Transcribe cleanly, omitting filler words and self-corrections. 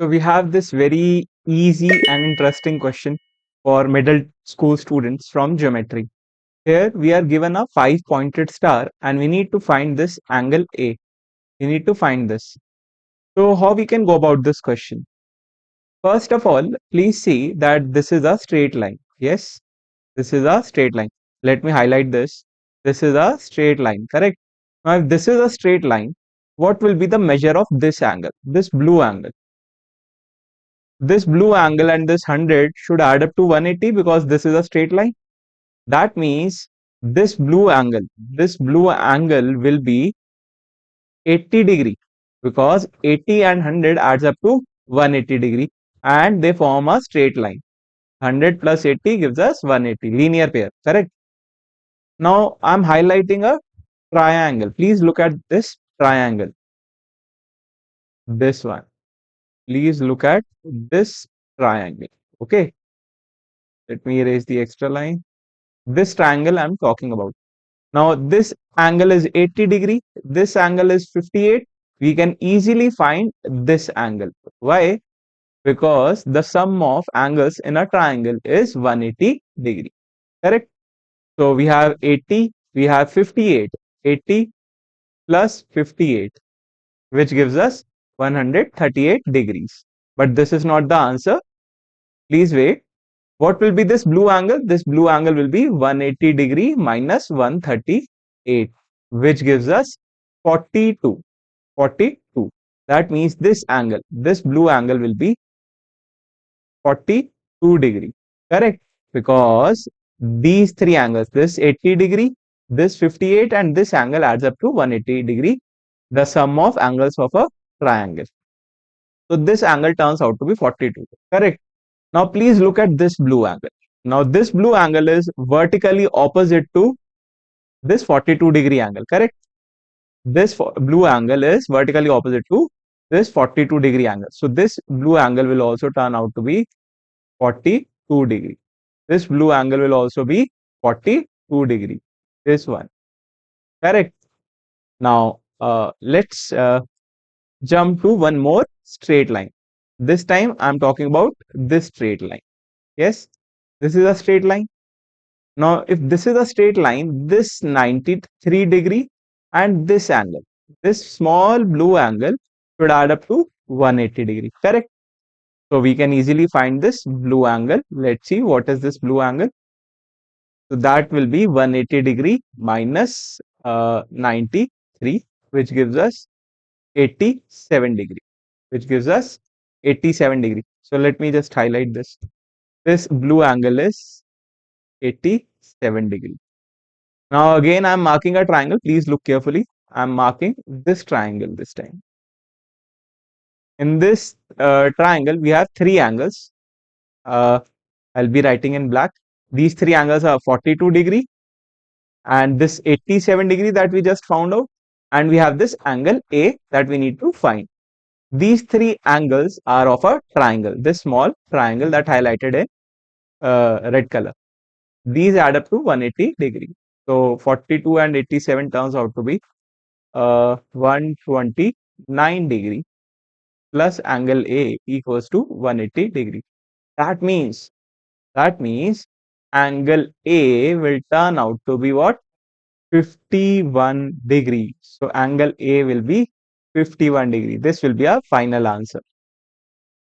So we have this very easy and interesting question for middle school students from geometry. Here we are given a 5-pointed star and we need to find this angle A. We need to find this. So how we can go about this question? First of all, please see that this is a straight line. Yes, this is a straight line. Let me highlight this. This is a straight line, correct? Now if this is a straight line, what will be the measure of this angle, this blue angle? This blue angle and this 100 should add up to 180 because this is a straight line. That means this blue angle will be 80 degree because 80 and 100 adds up to 180 degree and they form a straight line. 100 plus 80 gives us 180, linear pair, correct? Now I'm highlighting a triangle. Please look at this triangle. This one. Please look at this triangle. Okay. Let me erase the extra line. This triangle I'm talking about. Now this angle is 80 degree. This angle is 58. We can easily find this angle. Why? Because the sum of angles in a triangle is 180 degree. Correct? So we have 80, we have 58. 80 plus 58, which gives us 138 degrees. But this is not the answer. Please wait. What will be this blue angle? This blue angle will be 180 degree minus 138, which gives us 42. 42. That means this angle, this blue angle will be 42 degree. Correct? Because these three angles, this 80 degree, this 58 and this angle adds up to 180 degree, the sum of angles of a triangle. So this angle turns out to be 42. Correct? Now please look at this blue angle. Now this blue angle is vertically opposite to this 42 degree angle, correct? This blue angle is vertically opposite to this 42 degree angle. So this blue angle will also turn out to be 42 degree. This blue angle will also be 42 degree. This one, correct? Now let's jump to one more straight line. This time I'm talking about this straight line. Yes, this is a straight line. Now, if this is a straight line, this 93 degree and this angle, this small blue angle should add up to 180 degree, correct? So we can easily find this blue angle. Let's see what is this blue angle. So that will be 180 degree minus 93, which gives us 87 degree, which gives us 87 degree. So let me just highlight this. This blue angle is 87 degree. Now again I'm marking a triangle. Please look carefully. I'm marking this triangle this time. In this triangle we have three angles. I'll be writing in black. These three angles are 42 degree and this 87 degree that we just found out, and we have this angle A that we need to find. These three angles are of a triangle, this small triangle that highlighted in red color. These add up to 180 degree. So 42 and 87 turns out to be 129 degree plus angle A equals to 180 degree. That means angle A will turn out to be what? 51 degree. So angle A will be 51 degree. This will be our final answer.